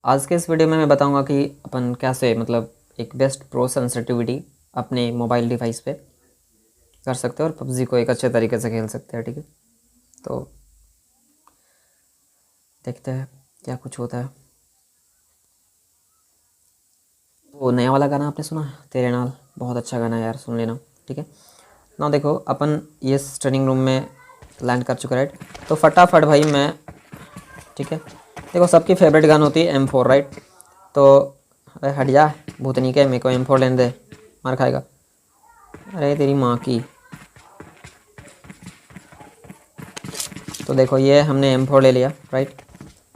आज के इस वीडियो में मैं बताऊंगा कि अपन कैसे मतलब एक बेस्ट प्रो सेंसिटिविटी अपने मोबाइल डिवाइस पे कर सकते हैं और पबजी को एक अच्छे तरीके से खेल सकते हैं। ठीक है, तो देखते हैं क्या कुछ होता है। वो नया वाला गाना आपने सुना है, तेरे नाल? बहुत अच्छा गाना है यार, सुन लेना। ठीक है ना, देखो अपन ये स्टडिंग रूम में लैंड कर चुका है, राइट। तो फटाफट भाई मैं, ठीक है, देखो सबकी फेवरेट गन होती है M4, राइट। तो अरे हट जा भूतनी के, मेरे को M4 लेने दे, मार खाएगा। अरे तेरी माँ की। तो देखो ये हमने M4 ले लिया, राइट।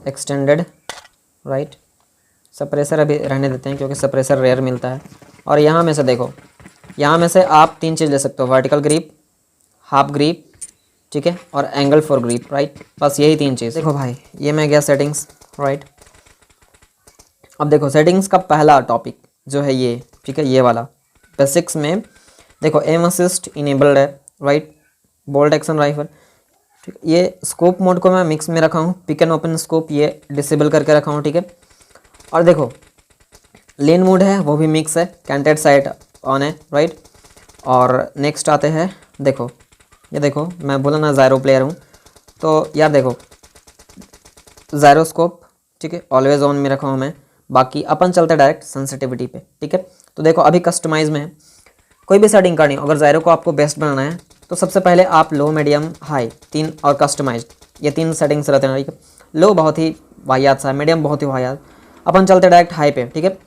Extended, right. सप्रेसर अभी रहने देते हैं क्योंकि सप्रेसर रेयर मिलता है। और यहाँ में से देखो, यहाँ में से आप 3 चीज़ ले सकते हो, वर्टिकल ग्रिप, हाफ ग्रिप, ठीक है, और एंगल फॉर ग्रिप, राइट। बस यही 3 चीज़। देखो भाई ये मैं गया सेटिंग्स, राइट। अब देखो सेटिंग्स का पहला टॉपिक जो है ये, ठीक है, ये वाला बेसिक्स में देखो एम असिस्ट इनेबल्ड है, राइट। बोल्ट एक्शन राइफल, ठीक है। ये स्कोप मोड को मैं मिक्स में रखा हूँ, पिक एंड ओपन स्कोप ये डिसेबल करके रखा हूँ, ठीक है। और देखो लेन मोड है वो भी मिक्स है, कैंटेड साइट ऑन है, राइट। और नेक्स्ट आते हैं, देखो ये देखो मैं बोला ना ज़ायरो प्लेयर हूँ, तो यार देखो ज़ायरोस्कोप, ठीक है, ऑलवेज ऑन में रखा हूँ मैं। बाकी अपन चलते हैं डायरेक्ट सेंसिटिविटी पे, ठीक है। तो देखो अभी कस्टमाइज में है, कोई भी सेटिंग करनी हो, अगर ज़ायरो को आपको बेस्ट बनाना है तो सबसे पहले आप लो, मीडियम, हाई 3 और कस्टमाइज, ये 3 सेटिंग्स रहते हैं, ठीक है। लो बहुत ही वाहियात सा है, मीडियम बहुत ही वाहियात, अपन चलते डायरेक्ट हाई पे, ठीक है।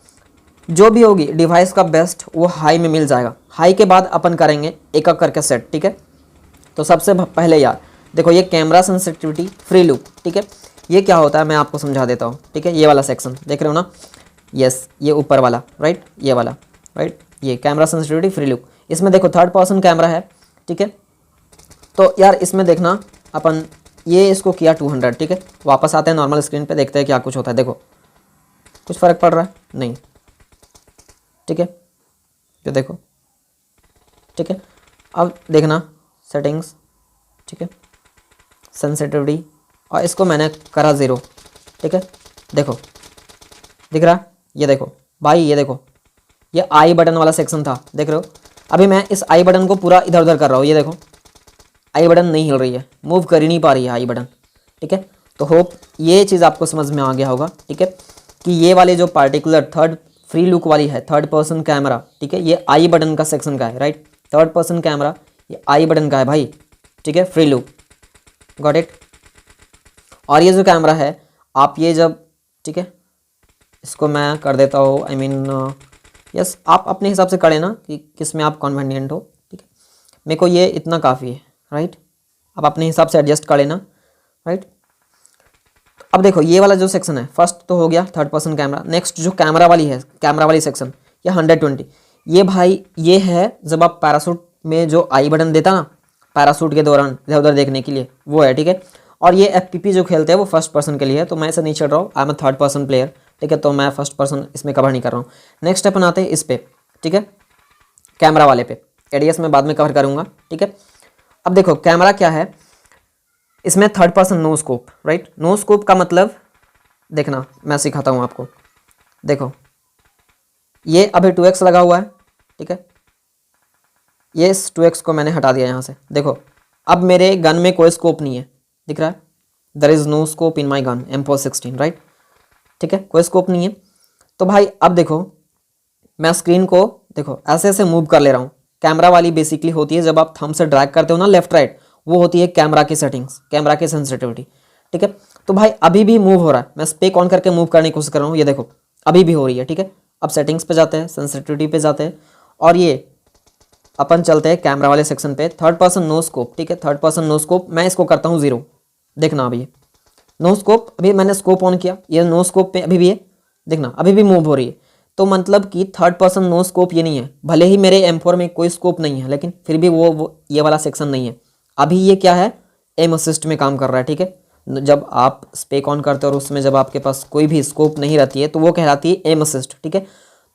जो भी होगी डिवाइस का बेस्ट वो हाई में मिल जाएगा। हाई के बाद अपन करेंगे एक एक करके सेट, ठीक है। तो सबसे पहले यार देखो ये कैमरा सेंसिटिविटी फ्री लुक, ठीक है। ये क्या होता है मैं आपको समझा देता हूँ, ठीक है। ये वाला सेक्शन देख रहे हो ना, यस ये ऊपर वाला, राइट, ये वाला, राइट, ये कैमरा सेंसिटिविटी फ्री लुक। इसमें देखो 3rd पर्सन कैमरा है, ठीक है। तो यार इसमें देखना अपन ये इसको किया 200, ठीक है। वापस आते हैं नॉर्मल स्क्रीन पे, देखते हैं क्या कुछ होता है। देखो कुछ फ़र्क पड़ रहा है? नहीं, ठीक है। ये देखो, ठीक है। अब देखना सेटिंग्स, ठीक है, सेंसिटिविटी, और इसको मैंने करा 0, ठीक है। देखो दिख रहा है, ये देखो भाई, ये देखो ये आई बटन वाला सेक्शन था, देख रहे हो। अभी मैं इस आई बटन को पूरा इधर उधर कर रहा हूँ, ये देखो आई बटन नहीं हिल रही है, मूव कर ही नहीं पा रही है आई बटन, ठीक है। तो होप ये चीज़ आपको समझ में आ गया होगा, ठीक है, कि ये वाले जो पार्टिकुलर 3rd फ्री लुक वाली है 3rd पर्सन कैमरा, ठीक है, ये आई बटन का सेक्शन का है, राइट। 3rd पर्सन कैमरा ये आई बटन का है भाई, ठीक है, फ्री लुक, गॉट इट। और ये जो कैमरा है आप ये जब, ठीक है, इसको मैं कर देता हूँ, आई मीन यस, आप अपने हिसाब से करें ना कि किस में आप कन्वीनियंट हो, ठीक है। मेरे को ये इतना काफ़ी है, राइट। आप अपने हिसाब से एडजस्ट कर लेना, राइट। अब देखो ये वाला जो सेक्शन है, फर्स्ट तो हो गया 3rd पर्सन कैमरा। नेक्स्ट जो कैमरा वाली है, कैमरा वाली सेक्शन, ये 120, ये भाई ये है जब आप पैरासूट में जो आई बटन देता ना पैरासूट के दौरान इधर उधर देखने के लिए, वो है, ठीक है। और ये FPP जो खेलते हैं वो 1st पर्सन के लिए है, तो मैं ऐसे नहीं चल रहा हूँ, I am 3rd person player, ठीक है। तो मैं 1st पर्सन इसमें कवर नहीं कर रहा हूँ। नेक्स्ट अपन आते हैं इस पे, ठीक है, कैमरा वाले पे। ADS में बाद में कवर करूँगा, ठीक है। अब देखो कैमरा क्या है, इसमें 3rd person no scope, right. No scope का मतलब देखना मैं सिखाता हूँ आपको। देखो ये अभी 2x लगा हुआ है, ठीक है, ये इस 2x को मैंने हटा दिया यहाँ से। देखो अब मेरे गन में कोई स्कोप नहीं है, दिख रहा है, there is no scope in my gun M416, right, ठीक है, कोई स्कोप नहीं है। तो भाई अब देखो मैं स्क्रीन को देखो ऐसे ऐसे मूव कर ले रहा हूँ। कैमरा वाली बेसिकली होती है जब आप थंब से ड्रैग करते हो ना लेफ्ट राइट, वो होती है कैमरा की सेटिंग्स, कैमरा की सेंसिटिविटी, ठीक है। तो भाई अभी भी मूव हो रहा है, मैं स्पेक ऑन करके मूव करने की कोशिश कर रहा हूँ, ये देखो अभी भी हो रही है, ठीक है। अब सेटिंग्स पे जाते हैं, सेंसिटिविटी पे जाते हैं, और ये अपन चलते हैं कैमरा वाले सेक्शन पे। 3rd पर्सन नो स्कोप, ठीक है, 3rd पर्सन नो स्कोप, मैं इसको करता हूँ 0। देखना अभी नो स्कोप, अभी मैंने स्कोप ऑन किया, ये नो स्कोप पे अभी भी है, देखना अभी भी मूव हो रही है। तो मतलब कि 3rd पर्सन नो स्कोप ये नहीं है, भले ही मेरे M4 में कोई स्कोप नहीं है, लेकिन फिर भी वो ये वाला सेक्शन नहीं है। अभी ये क्या है, एम असिस्ट में काम कर रहा है, ठीक है। जब आप स्पेक ऑन करते हो और उसमें जब आपके पास कोई भी स्कोप नहीं रहती है तो वो कहलाती है एम असिस्ट, ठीक है।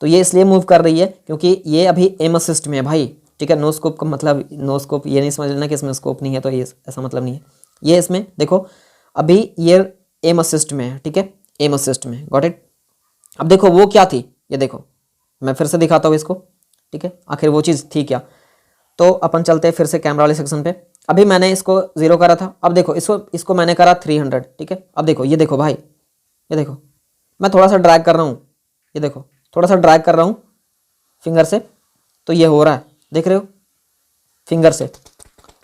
तो ये इसलिए मूव कर रही है क्योंकि ये अभी एम असिस्ट में है भाई, ठीक है। नो स्कोप का मतलब, नो स्कोप ये नहीं समझ लेना कि इसमें स्कोप नहीं है, तो ये ऐसा मतलब नहीं है। ये इसमें देखो अभी ये एम असिस्ट में है, ठीक है, एम असिस्ट में, गॉट इट। अब देखो वो क्या थी, ये देखो मैं फिर से दिखाता हूँ इसको, ठीक है, आखिर वो चीज़ थी क्या। तो अपन चलते हैं फिर से कैमरा वाले सेक्शन पे। अभी मैंने इसको 0 करा था, अब देखो इसको इसको मैंने करा 300, ठीक है। अब देखो ये देखो भाई, ये देखो मैं थोड़ा सा ड्रैग कर रहा हूँ, ये देखो थोड़ा सा ड्रैग कर रहा हूँ फिंगर से, तो ये हो रहा है, देख रहे हो फिंगर से।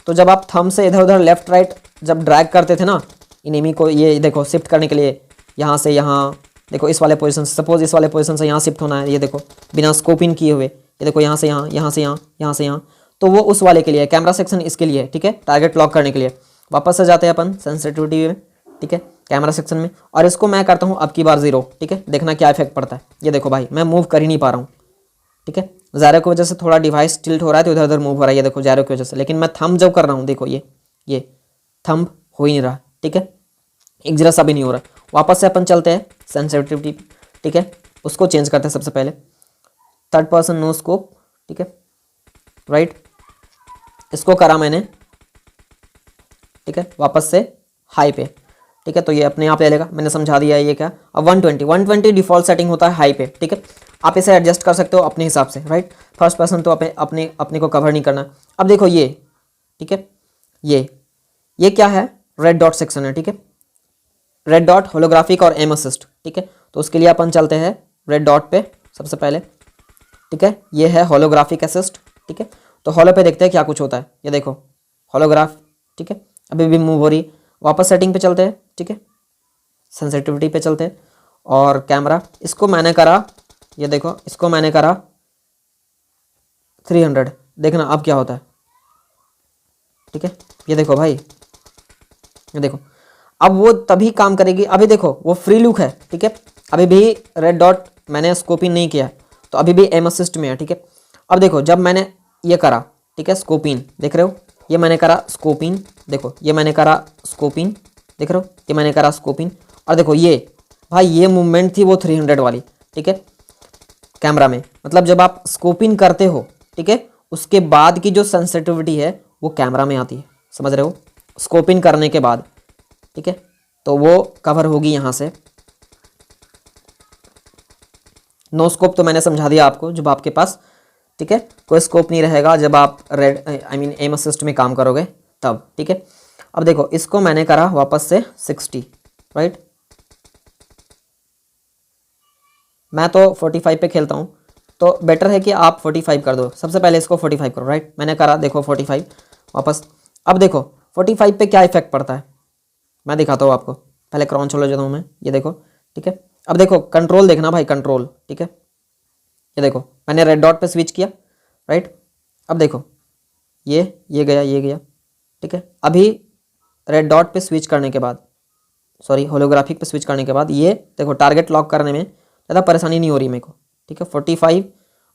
तो जब आप थंब से इधर उधर लेफ्ट राइट जब ड्रैग करते थे ना इनेमी को, ये देखो शिफ्ट करने के लिए यहाँ से यहाँ, देखो इस वाले पोजीशन से, सपोज इस वाले पोजीशन से यहाँ शिफ्ट होना है, ये देखो बिना स्कोप इन किए हुए, ये देखो यहाँ से यहाँ, यहाँ से यहाँ, यहाँ से यहाँ, तो वो उस वाले के लिए है। कैमरा सेक्शन इसके लिए है, ठीक है, टारगेट लॉक करने के लिए। वापस से जाते हैं अपन सेंसिटिविटी में, ठीक है, कैमरा सेक्शन में, और इसको मैं करता हूँ अब की बार 0, ठीक है। देखना क्या इफेक्ट पड़ता है। ये देखो भाई मैं मूव कर ही नहीं पा रहा हूँ, ठीक है, ज़ायरो की वजह से थोड़ा डिवाइस टिल्ट हो रहा है, तो इधर उधर मूव हो रहा है, ये देखो ज़ायरो की वजह से। लेकिन मैं थंब जब कर रहा हूँ, देखो ये थंब हो ही नहीं रहा, ठीक है, एक जरा सा भी नहीं हो रहा। वापस से अपन चलते हैं सेंसिटिविटी, ठीक है, उसको चेंज करते हैं सबसे पहले, थर्ड पर्सन नो स्कोप, ठीक है, राइट, इसको करा मैंने, ठीक है, वापस से हाई पे, ठीक है, तो ये अपने आप ले लेगा, मैंने समझा दिया है ये क्या। अब 120 डिफॉल्ट सेटिंग होता है हाई पे, ठीक है, आप इसे एडजस्ट कर सकते हो अपने हिसाब से, राइट। फर्स्ट पर्सन तो अपने को कवर नहीं करना। अब देखो ये, ठीक है, ये क्या है, रेड डॉट सेक्शन है, ठीक है, रेड डॉट होलोग्राफिक और एम असिस्ट, ठीक है। तो उसके लिए अपन चलते हैं रेड डॉट पे सबसे पहले, ठीक है, ये है होलोग्राफिक असिस्ट, ठीक है। तो होलो पे देखते हैं क्या कुछ होता है, ये देखो होलोग्राफ, ठीक है, अभी भी मूव हो रही। वापस सेटिंग पे चलते हैं, ठीक है, सेंसिटिविटी पे चलते हैं, और कैमरा इसको मैंने करा, ये देखो इसको मैंने करा 300, देखना अब क्या होता है, ठीक है। ये देखो भाई, ये देखो अब वो तभी काम करेगी। अभी देखो वो फ्री लुक है, ठीक है, अभी भी रेड डॉट मैंने स्कोपिंग नहीं किया है, तो अभी भी एम असिस्ट में है, ठीक है। अब देखो जब मैंने ये करा, ठीक है, स्कोपिंग देख रहे हो, ये मैंने करा स्कोपिंग, देखो ये मैंने करा स्कोपिंग, देख रहे हो ये मैंने करा स्कोपिंग, और देखो ये भाई ये मूवमेंट थी वो 300 वाली, ठीक है, कैमरा में। मतलब जब आप स्कोपिंग करते हो, ठीक है, उसके बाद की जो सेंसिटिविटी है वो कैमरा में आती है, समझ रहे हो, स्कोपिंग करने के बाद, ठीक है, तो वो कवर होगी यहाँ से। नो स्कोप तो मैंने समझा दिया आपको, जब आपके पास, ठीक है, कोई स्कोप नहीं रहेगा जब आप red I mean aim assist में काम करोगे तब, ठीक है। अब देखो इसको मैंने करा वापस से 60, राइट, मैं तो 45 पे खेलता हूँ, तो बेटर है कि आप 45 कर दो, सबसे पहले इसको 45 करो, राइट, मैंने करा देखो 45 वापस। अब देखो 45 पे क्या इफेक्ट पड़ता है मैं दिखाता हूँ आपको, पहले क्रॉन चलो जाता हूँ मैं, ये देखो, ठीक है। अब देखो कंट्रोल देखना भाई, कंट्रोल, ठीक है, ये देखो मैंने रेड डॉट पे स्विच किया, राइट। अब देखो ये गया, ये गया, ठीक है। अभी रेड डॉट पे स्विच करने के बाद, सॉरी होलोग्राफिक पे स्विच करने के बाद, ये देखो टारगेट लॉक करने में ज़्यादा परेशानी नहीं हो रही मेरे को, ठीक है। 45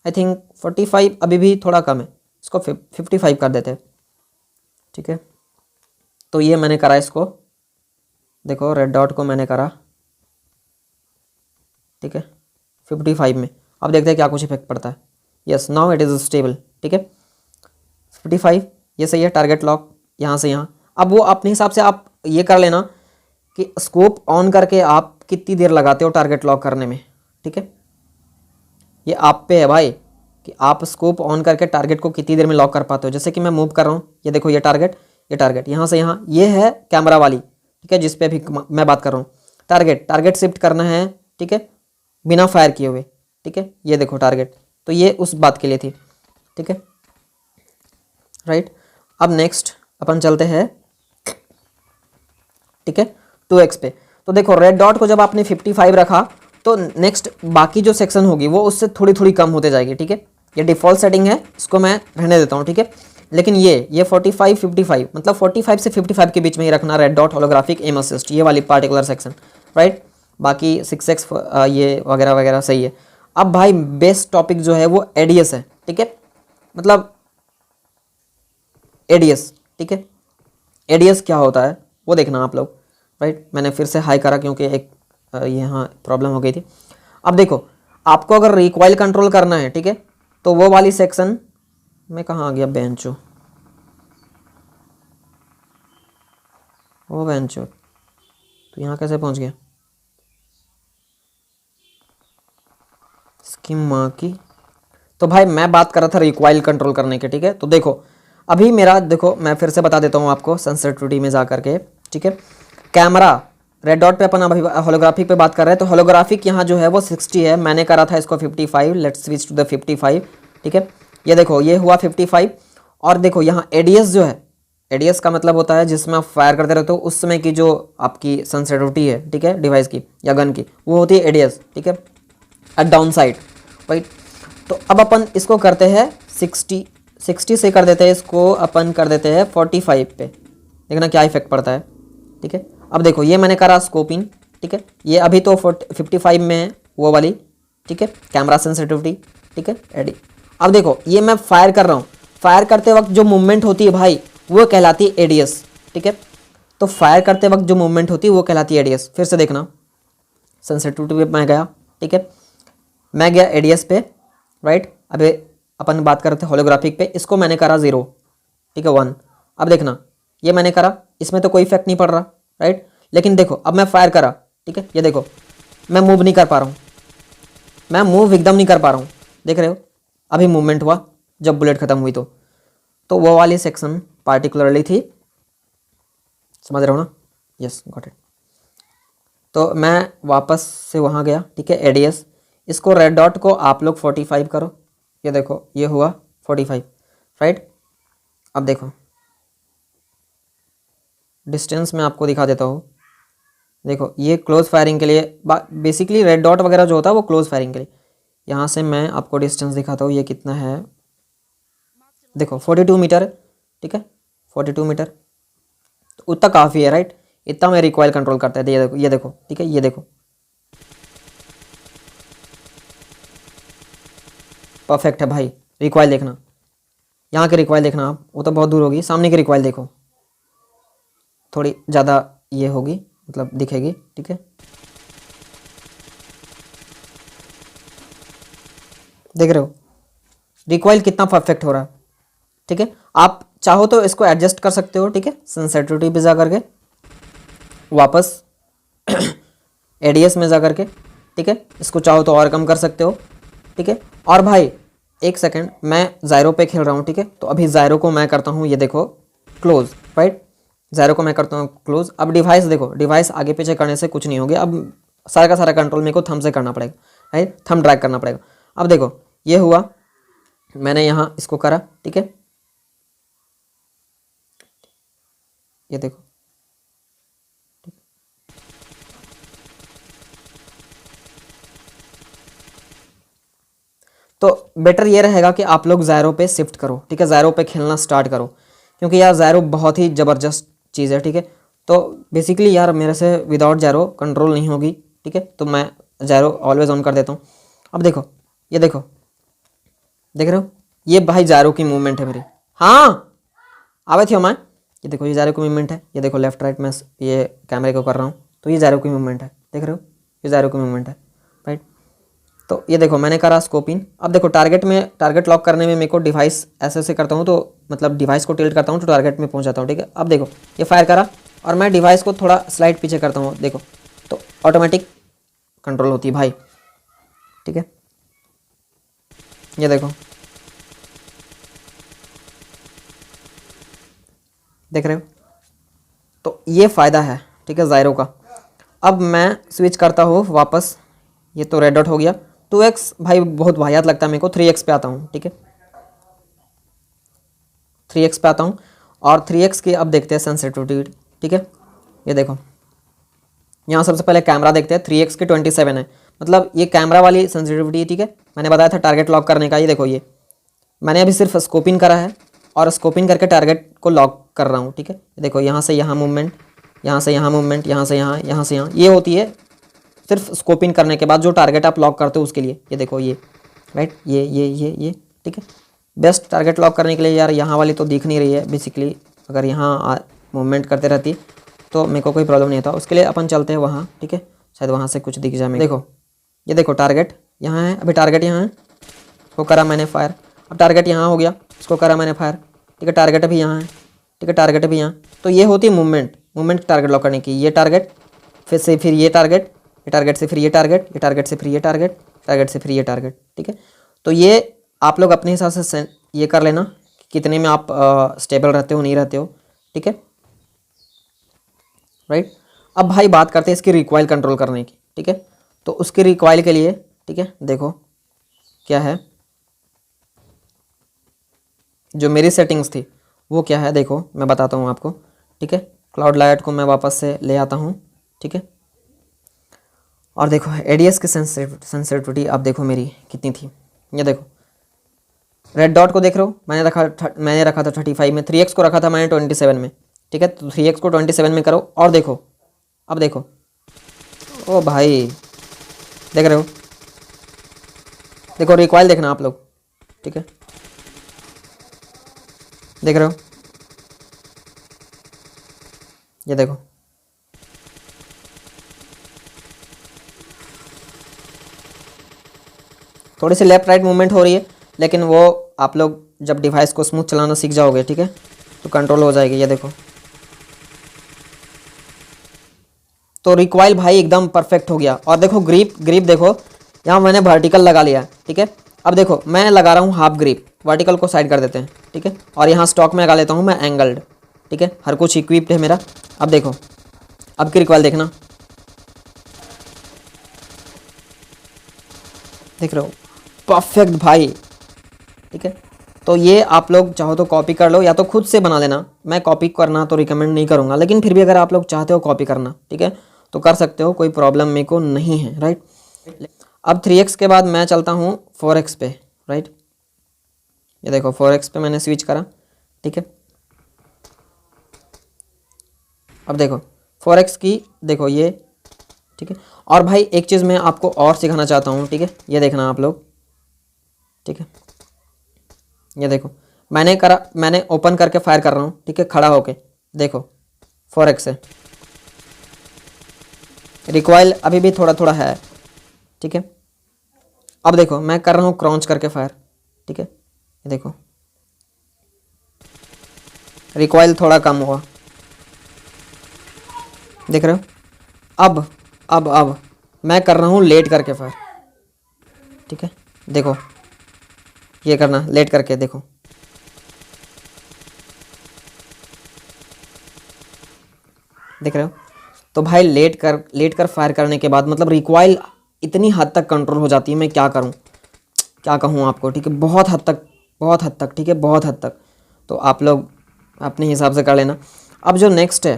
आई थिंक 45 अभी भी थोड़ा कम है, इसको 55 कर देते हैं, ठीक है। तो ये मैंने करा इसको, देखो रेड डॉट को मैंने करा, ठीक है, 55 में। अब देखते हैं क्या कुछ इफेक्ट पड़ता है। Yes now it is stable, ठीक है, 55 ये सही है, टारगेट लॉक यहाँ से यहाँ। अब वो अपने हिसाब से आप ये कर लेना कि स्कोप ऑन करके आप कितनी देर लगाते हो टारगेट लॉक करने में, ठीक है, ये आप पे है भाई कि आप स्कोप ऑन करके टारगेट को कितनी देर में लॉक कर पाते हो। जैसे कि मैं मूव कर रहा हूँ, ये देखो ये टारगेट यहाँ से यहाँ, ये है कैमरा वाली, ठीक है, जिस पे भी मैं बात कर रहा हूँ। टारगेट शिफ्ट करना है, ठीक है, बिना फायर किए हुए, ठीक है, ये देखो टारगेट, तो ये उस बात के लिए थी, ठीक है, राइट। अब नेक्स्ट अपन चलते हैं, ठीक है, 2x पे। तो देखो रेड डॉट को जब आपने 55 रखा, तो नेक्स्ट बाकी जो सेक्शन होगी वो उससे थोड़ी थोड़ी कम होते जाएगी, ठीक है। ये डिफ़ॉल्ट सेटिंग है, इसको मैं रहने देता हूँ, ठीक है। लेकिन ये 45 55 मतलब 45 से 55 के बीच में ही रखना, red dot holographic aim assist ये वाली पार्टिकुलर सेक्शन, राइट। बाकी 6x ये वगैरह वगैरह सही है। अब भाई बेस्ट टॉपिक जो है वो एडीएस है, ठीक है, मतलब एडीएस, ठीक है, एडीएस क्या होता है वो देखना आप लोग, राइट। मैंने फिर से हाई करा क्योंकि एक यहाँ प्रॉब्लम हो गई थी। अब देखो आपको अगर रिकॉइल कंट्रोल करना है, ठीक है, तो वो वाली सेक्शन में कहाँ आ गया बेंचो, वो बेंचो तो यहाँ कैसे पहुँच गया। स्कीमा की। तो भाई मैं बात कर रहा था रिकॉइल कंट्रोल करने के, ठीक है। तो देखो अभी मेरा, देखो मैं फिर से बता देता हूँ आपको सेंसिटिविटी में जा करके, ठीक है। कैमरा रेड डॉट पे अपन अभी होलोग्राफिक पे बात कर रहे हैं, तो होलोग्राफिक यहाँ जो है वो 60 है, मैंने करा था इसको 55। लेट्स स्विच टू द 55, ठीक है। ये देखो ये हुआ 55। और देखो यहाँ एडीएस जो है, एडीएस का मतलब होता है जिसमें आप फायर करते रहते हो उस समय की जो आपकी सेंसिटिविटी है, ठीक है, डिवाइस की या गन की, वो होती है एडीएस, ठीक है, एट डाउन साइड, राइट। तो अब अपन इसको करते हैं 60 से कर देते हैं इसको, अपन कर देते हैं 45 पे, देखना क्या इफेक्ट पड़ता है, ठीक है। अब देखो ये मैंने करा स्कोपिंग, ठीक है, ये अभी तो 55 में है वो वाली, ठीक है, कैमरा सेंसिटिविटी, ठीक है, एडी। अब देखो ये मैं फायर कर रहा हूँ, फायर करते वक्त जो मूवमेंट होती है भाई वो कहलाती है एडीएस, ठीक है। तो फायर करते वक्त जो मूवमेंट होती है वो कहलाती है एडीएस। फिर से देखना, सेंसिटिविटी पे मैं गया, ठीक है, मैं गया एडीएस पे, राइट। अभी अपन बात कर रहे थे होलोग्राफिक पे, इसको मैंने करा 0, ठीक है, 1। अब देखना ये मैंने करा, इसमें तो कोई इफेक्ट नहीं पड़ रहा, राइट। लेकिन देखो अब मैं फायर करा, ठीक है, ये देखो मैं मूव नहीं कर पा रहा हूँ, मैं मूव एकदम नहीं कर पा रहा हूँ, देख रहे हो, अभी मूवमेंट हुआ जब बुलेट खत्म हुई। तो वो वाली सेक्शन पार्टिकुलरली थी, समझ रहे हो ना, यस गॉट इट। तो मैं वापस से वहाँ गया, ठीक है, एडीएस, इसको रेड डॉट को आप लोग 45 करो, ये देखो ये हुआ 45, राइट। अब देखो डिस्टेंस में आपको दिखा देता हूँ, देखो ये क्लोज फायरिंग के लिए, बेसिकली रेड डॉट वगैरह जो होता है वो क्लोज फायरिंग के लिए। यहाँ से मैं आपको डिस्टेंस दिखाता हूँ, ये कितना है, देखो 42 मीटर, ठीक है, 42 मीटर, तो उतना काफ़ी है, राइट। इतना में रिकॉइल कंट्रोल करता है, ये देखो, ठीक है, ये देखो परफेक्ट है भाई। रिकॉइल देखना, यहाँ की रिकॉइल देखना आप, वो तो बहुत दूर होगी, सामने की रिकॉइल देखो थोड़ी ज़्यादा ये होगी, मतलब दिखेगी, ठीक है, देख रहे हो रिकॉइल कितना परफेक्ट हो रहा है, ठीक है। आप चाहो तो इसको एडजस्ट कर सकते हो, ठीक है, सेंसिटिविटी पे जा करके वापस एडीएस में जा करके, ठीक है, इसको चाहो तो और कम कर सकते हो, ठीक है। और भाई एक सेकंड, मैं ज़ायरो पे खेल रहा हूँ, ठीक है, तो अभी ज़ायरो को मैं करता हूँ, ये देखो क्लोज, राइट, ज़ायरो को मैं करता हूँ क्लोज। अब डिवाइस देखो, डिवाइस आगे पीछे करने से कुछ नहीं होगा, अब सारा का सारा कंट्रोल मेरे को थंब से करना पड़ेगा, राइट, थंब ड्रैग करना पड़ेगा। अब देखो ये हुआ, मैंने यहाँ इसको करा, ठीक है, ये देखो, तो बेटर ये रहेगा कि आप लोग ज़ायरो पे शिफ्ट करो, ठीक है, ज़ायरो पे खेलना स्टार्ट करो, क्योंकि यार ज़ायरो बहुत ही ज़बरदस्त चीज़ है, ठीक है। तो बेसिकली यार मेरे से विदाउट ज़ायरो कंट्रोल नहीं होगी, ठीक है, तो मैं ज़ायरो ऑलवेज ऑन कर देता हूँ। अब देखो ये देखो, देख रहे हो, ये भाई ज़ायरो की मूवमेंट है मेरी, हाँ आवे थी मैं, ये देखो ये ज़ायरो की मूवमेंट है, ये देखो लेफ्ट राइट में ये कैमरे को कर रहा हूँ, तो ये ज़ायरो की मूवमेंट है, देख रहे हो, ये ज़ायरो की मूवमेंट है, राइट। तो ये देखो मैंने करा स्कोपिंग। अब देखो टारगेट में, टारगेट लॉक करने में मेरे को डिवाइस ऐसे ऐसे करता हूँ, तो मतलब डिवाइस को टिल्ट करता हूँ तो टारगेट में पहुँच जाता हूँ, ठीक है। अब देखो ये फायर करा और मैं डिवाइस को थोड़ा स्लाइड पीछे करता हूँ, देखो तो ऑटोमेटिक कंट्रोल होती है भाई, ठीक है, ये देखो, देख रहे हो, तो ये फ़ायदा है, ठीक है, ज़ायरो का। अब मैं स्विच करता हूँ वापस, ये तो रेड डॉट हो गया, 2x भाई बहुत वाहियात लगता है मेरे को, 3x पे आता हूँ, ठीक है, 3x पे आता हूँ। और 3x की अब देखते हैं सेंसिटिविटी, ठीक है, ये देखो यहाँ सबसे पहले कैमरा देखते हैं, 3x की 27 है, मतलब ये कैमरा वाली सेंसिटिविटी, ठीक है। मैंने बताया था टारगेट लॉक करने का, ये देखो ये मैंने अभी सिर्फ स्कोपिंग करा है और स्कोपिंग करके टारगेट को लॉक कर रहा हूँ, ठीक है। देखो यहाँ से यहाँ मूवमेंट, यहाँ से यहाँ मूवमेंट, यहाँ से यहाँ, यहाँ से यहाँ, ये होती है सिर्फ स्कोपिंग करने के बाद जो टारगेट आप लॉक करते हो उसके लिए, ये देखो ये, राइट, ये ठीक है। बेस्ट टारगेट लॉक करने के लिए यार यहाँ वाली तो दिख नहीं रही है बेसिकली, अगर यहाँ मूवमेंट करते रहती तो मेरे को कोई प्रॉब्लम नहीं था। उसके लिए अपन चलते हैं वहाँ, ठीक है, शायद वहाँ से कुछ दिख जाए। देखो ये देखो टारगेट यहाँ है, अभी टारगेट यहाँ है, वो करा मैंने फायर, अब टारगेट यहाँ हो गया, इसको करा मैंने फायर, ठीक है, टारगेट अभी यहाँ है, ठीक है, टारगेट अभी यहाँ। तो ये होती है मूवमेंट टारगेट लॉक करने की, ये टारगेट फिर से फिर ये टारगेट, ये टारगेट से फिर ये टारगेट, ये टारगेट से फिर ये टारगेट, टारगेट से फिर ये टारगेट, ठीक है। तो ये आप लोग अपने हिसाब से ये कर लेना कि कितने में आप स्टेबल रहते हो नहीं रहते हो, ठीक है, राइट। अब भाई बात करते हैं इसकी रिकॉइल कंट्रोल करने की, ठीक है। तो उसके रिकॉइल के लिए, ठीक है, देखो क्या है, जो मेरी सेटिंग्स थी वो क्या है, देखो मैं बताता हूँ आपको, ठीक है। क्लाउड लाइट को मैं वापस से ले आता हूँ, ठीक है। और देखो एडीएस की सेंसिटिविटी अब देखो मेरी कितनी थी, ये देखो रेड डॉट को देख रहे हो, मैंने रखा था 35 में, 3x को रखा था मैंने 27 में, ठीक है। तो 3x को 27 में करो और देखो, अब देखो, ओ भाई देख रहे हो, देखो रिकॉइल देखना आप लोग, ठीक है, देख रहे हो, ये देखो थोड़ी सी लेफ्ट राइट मूवमेंट हो रही है, लेकिन वो आप लोग जब डिवाइस को स्मूथ चलाना सीख जाओगे, ठीक है, तो कंट्रोल हो जाएगी, ये देखो। तो रिकॉइल भाई एकदम परफेक्ट हो गया। और देखो ग्रिप देखो, यहाँ मैंने वर्टिकल लगा लिया है, ठीक है। अब देखो मैं लगा रहा हूँ हाफ ग्रिप, वर्टिकल को साइड कर देते हैं, ठीक है। और यहाँ स्टॉक में लगा लेता हूँ मैं एंगल्ड, ठीक है, हर कुछ इक्विप्ड है मेरा। अब देखो अब की रिकॉइल देखना, देख रहे हो, परफेक्ट भाई, ठीक है। तो ये आप लोग चाहो तो कॉपी कर लो या तो खुद से बना लेना, मैं कॉपी करना तो रिकमेंड नहीं करूँगा, लेकिन फिर भी अगर आप लोग चाहते हो कॉपी करना, ठीक है, तो कर सकते हो, कोई प्रॉब्लम मेरे को नहीं है, राइट। अब 3x के बाद मैं चलता हूँ 4x पे, राइट। ये देखो 4x पे मैंने स्विच करा, ठीक है। अब देखो 4x की देखो ये, ठीक है। और भाई एक चीज़ मैं आपको और सिखाना चाहता हूँ, ठीक है, ये देखना आप लोग, ठीक है। ये देखो मैंने ओपन करके फायर कर रहा हूँ, ठीक है, खड़ा होके, देखो 4x से रिकॉइल अभी भी थोड़ा थोड़ा है, ठीक है। अब देखो मैं कर रहा हूँ क्रॉन्च करके फायर, ठीक है, ये देखो रिकॉइल थोड़ा कम हुआ, देख रहे हो। अब मैं कर रहा हूँ लेट करके फायर, ठीक है, देखो ये करना लेट करके, देखो देख रहे हो। तो भाई लेट कर फायर करने के बाद मतलब रिकॉइल इतनी हद तक कंट्रोल हो जाती है, मैं क्या करूँ, क्या कहूँ आपको, ठीक है, बहुत हद तक, ठीक है, बहुत हद तक। तो आप लोग अपने हिसाब से कर लेना। अब जो नेक्स्ट है,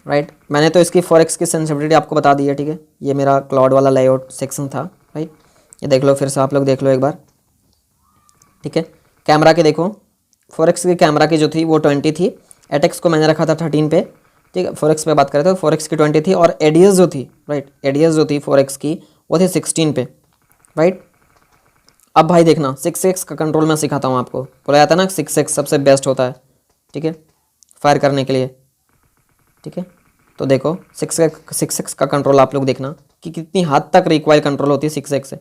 राइट, मैंने तो इसकी 4x की सेंसिटिविटी आपको बता दी है, ठीक है। ये मेरा क्लाउड वाला लेआउट सेक्शन था, राइट। ये देख लो फिर से आप लोग देख लो एक बार, ठीक है। कैमरा के देखो 4x की कैमरा की जो थी वो 20 थी, एटेक्स को मैंने रखा था 13 पे, ठीक है। 4x पे बात करें तो 4x की 20 थी, और एडीएस जो थी, राइट, एडीएस जो थी 4x की वो थी 16 पे, राइट। अब भाई देखना 6x का कंट्रोल मैं सिखाता हूँ आपको, बोला जाता है ना 6x सबसे बेस्ट होता है, ठीक है, फायर करने के लिए, ठीक है। तो देखो 6x का कंट्रोल आप लोग देखना कि कितनी हद तक रिकॉइल कंट्रोल होती है 6x से।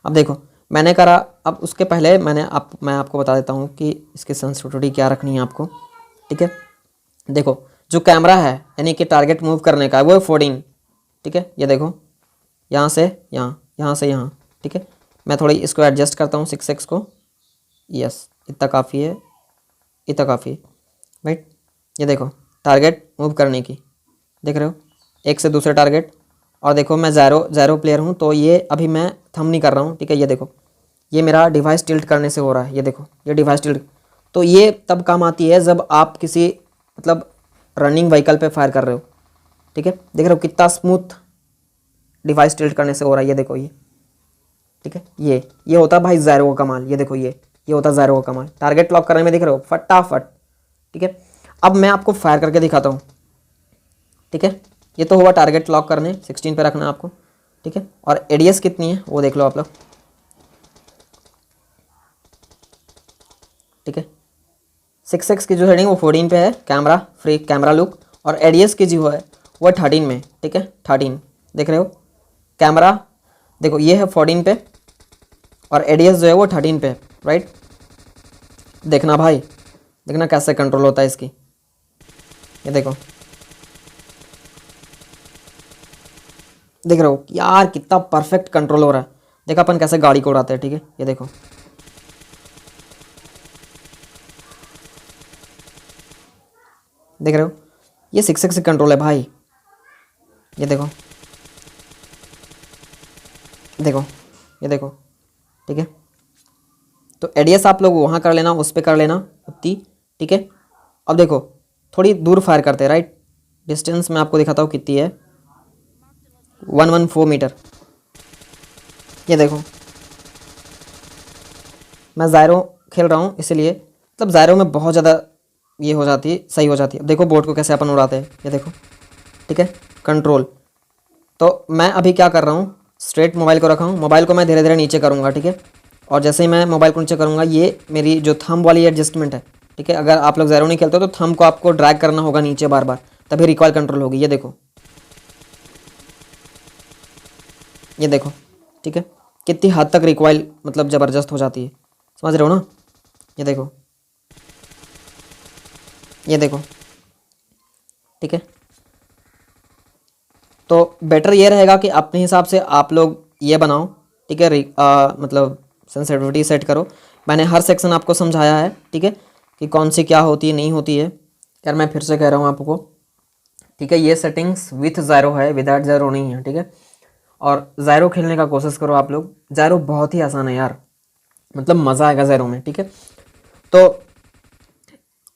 अब देखो मैंने करा, अब उसके पहले मैं आपको बता देता हूँ कि इसकी सेंसिटिविटी क्या रखनी है आपको, ठीक है। देखो जो कैमरा है यानी कि टारगेट मूव करने का है वो है 14, ठीक है। ये देखो यहाँ से यहाँ, यहाँ से यहाँ, ठीक है। मैं थोड़ी इसको एडजस्ट करता हूँ 6x को, यस इतना काफ़ी है, इतना काफ़ी है, राइट। ये देखो टारगेट मूव करने की, देख रहे हो, एक से दूसरे टारगेट। और देखो मैं ज़ैरो प्लेयर हूँ तो ये अभी मैं थम नहीं कर रहा हूँ, ठीक है। ये देखो ये मेरा डिवाइस टिल्ट करने से हो रहा है, ये देखो ये डिवाइस टिल्ट, तो ये तब काम आती है जब आप किसी मतलब रनिंग व्हीकल पे फायर कर रहे हो, ठीक है। देख रहे हो कितना स्मूथ डिवाइस टिल्ट करने से हो रहा है, ये देखो ये, ठीक है। ये होता है भाई ज़ैरो का कमाल, ये देखो ये होता है ज़ैरो का कमाल, टारगेट लॉक करने में देख रहे हो फटाफट, ठीक है। अब मैं आपको फायर करके दिखाता हूँ, ठीक है। ये तो हुआ टारगेट लॉक करने, 16 पे रखना है आपको, ठीक है। और एडीएस कितनी है वो देख लो आप लोग, ठीक है। 6x की जो सेटिंग वो 14 पे है, कैमरा फ्री कैमरा लुक, और एडीएस की जो है वो 13 में, ठीक है, 13 देख रहे हो। कैमरा देखो ये है 14 पे और एडीएस जो है वो 13 पे, राइट। देखना भाई, देखना कैसे कंट्रोल होता है इसकी, ये देखो देख रहे हो यार कितना परफेक्ट कंट्रोल हो रहा है देखो अपन कैसे गाड़ी को उड़ाते हैं, ठीक है। ये देखो, देख रहे हो, ये 6 एक्सिस कंट्रोल है भाई। ये देखो, देखो, ये देखो, ठीक है। तो एडीएस आप लोग वहाँ कर लेना, उस पर कर लेना उतनी, ठीक है। अब देखो थोड़ी दूर फायर करते हैं, राइट। डिस्टेंस मैं आपको दिखाता हूँ कितनी है, 114 मीटर। ये देखो, मैं ज़ायरो खेल रहा हूँ इसलिए, मतलब ज़ायरो में बहुत ज़्यादा ये हो जाती है, सही हो जाती है। देखो बोट को कैसे अपन उड़ाते हैं, ये देखो, ठीक है, कंट्रोल। तो मैं अभी क्या कर रहा हूँ, स्ट्रेट मोबाइल को रखा हूँ, मोबाइल को मैं धीरे धीरे नीचे करूँगा, ठीक है। और जैसे ही मैं मोबाइल को नीचे करूँगा, ये मेरी जो थंब वाली एडजस्टमेंट है, ठीक है। अगर आप लोग ज़ायरो नहीं खेलते हो तो थंब को आपको ड्रैग करना होगा नीचे बार बार, तभी रिकॉइल कंट्रोल होगी। ये देखो, ये देखो, ठीक है, कितनी हद तक रिकॉइल मतलब ज़बरदस्त हो जाती है, समझ रहे हो ना। ये देखो, ये देखो, ठीक है। तो बेटर ये रहेगा कि अपने हिसाब से आप लोग ये बनाओ, ठीक है। मतलब सेंसिटिविटी सेट करो। मैंने हर सेक्शन आपको समझाया है, ठीक है, कि कौन सी क्या होती है नहीं होती है। यार मैं फिर से कह रहा हूँ आपको, ठीक है, ये सेटिंग्स विथ ज़ायरो है, विदाउट ज़ायरो नहीं है, ठीक है। और ज़ायरो खेलने का कोशिश करो आप लोग, ज़ायरो बहुत ही आसान है यार, मतलब मज़ा आएगा ज़ायरो में, ठीक है। तो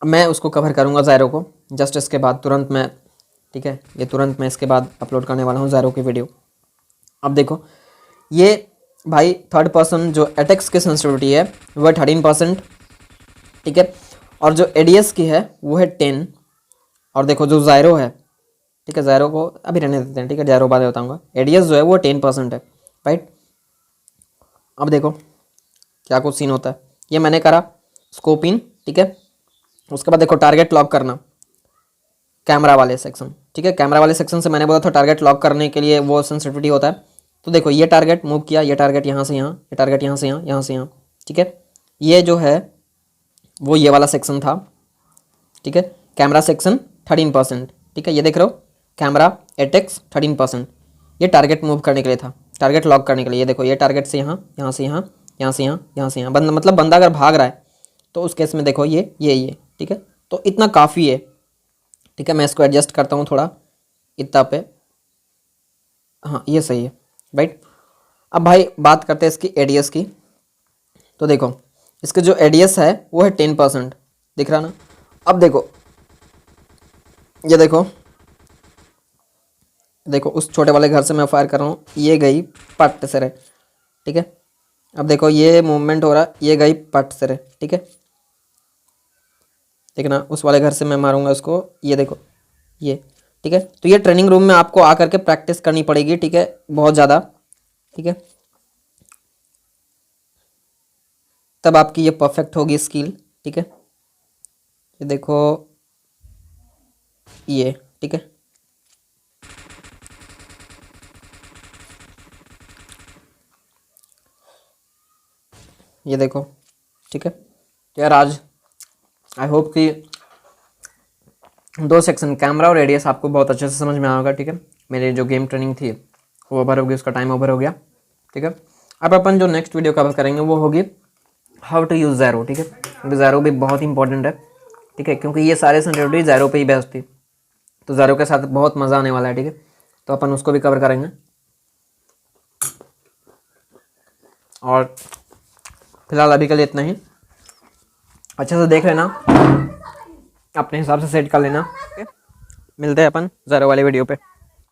मैं उसको कवर करूँगा ज़ायरो को जस्ट इसके बाद तुरंत मैं, ठीक है, ये तुरंत मैं इसके बाद अपलोड करने वाला हूँ ज़ायरो की वीडियो। अब देखो, ये भाई थर्ड पर्सन जो अटैक्स की सेंसिटिविटी है वह 13%, ठीक है। और जो एडीएस की है वो है 10। और देखो जो ज़ायरो है, ठीक है, ज़ायरो को अभी रहने देते हैं, ठीक है, ज़ायरो बाद में बताऊँगा। एडीएस जो है वो 10% है, राइट। अब देखो क्या कुछ सीन होता है, ये मैंने करा स्कोप इन, ठीक है। उसके बाद देखो टारगेट लॉक करना, कैमरा वाले सेक्शन, ठीक है। कैमरा वाले सेक्शन से मैंने बोला था टारगेट लॉक करने के लिए वो सेंसिटिविटी होता है। तो देखो ये टारगेट मूव किया, ये टारगेट यहाँ से यहाँ, ये टारगेट यहाँ से यहाँ, यहाँ से यहाँ, ठीक है। ये जो है वो ये वाला सेक्शन था, ठीक है। कैमरा सेक्शन 13%, ठीक है, ये देख रहे हो, कैमरा एटेक्स 13%। ये टारगेट मूव करने के लिए था, टारगेट लॉक करने के लिए। ये देखो, ये टारगेट से यहाँ, यहाँ से यहाँ, यहाँ से यहाँ, यहाँ से यहाँ, मतलब बंदा अगर भाग रहा है तो उस केस में देखो ये, ठीक है। तो इतना काफ़ी है, ठीक है। मैं इसको एडजस्ट करता हूँ थोड़ा इतना पे, हाँ ये सही है, राइट। अब भाई बात करते हैं इसकी एडीएस की। तो देखो इसके जो एडीएस है वो है 10%, दिख रहा ना। अब देखो, ये देखो, देखो उस छोटे वाले घर से मैं फायर कर रहा हूँ, ये गई पट से रे, ठीक है। अब देखो ये मूवमेंट हो रहा है, ये गई पट से रे, ठीक है। देखना उस वाले घर से मैं मारूंगा उसको, ये देखो ये, ठीक है। तो ये ट्रेनिंग रूम में आपको आकर के प्रैक्टिस करनी पड़ेगी, ठीक है, बहुत ज़्यादा, ठीक है, तब आपकी ये परफेक्ट होगी स्किल, ठीक है। ये देखो ये, ठीक है। ये देखो, ठीक है। तो यार आज आई होप कि 2 सेक्शन कैमरा और रेडियस आपको बहुत अच्छे से समझ में आया होगा, ठीक है। मेरी जो गेम ट्रेनिंग थी वो ओवर हो गई, उसका टाइम ओवर हो गया, ठीक है। अब अपन जो नेक्स्ट वीडियो कवर करेंगे वो होगी हाउ टू यूज़ ज़ायरो, ठीक है, क्योंकि ज़ायरो भी बहुत इंपॉर्टेंट है, ठीक है, क्योंकि ये सारे सेंसिटिविटी ज़ायरो पे ही बेस्ड थी। तो ज़ायरो के साथ बहुत मज़ा आने वाला है, ठीक है। तो अपन उसको भी कवर करेंगे। और फिलहाल अभी के लिए इतना ही, अच्छे से देख लेना, अपने हिसाब से सेट कर लेना, मिलते हैं अपन ज़ायरो वाले वीडियो पे।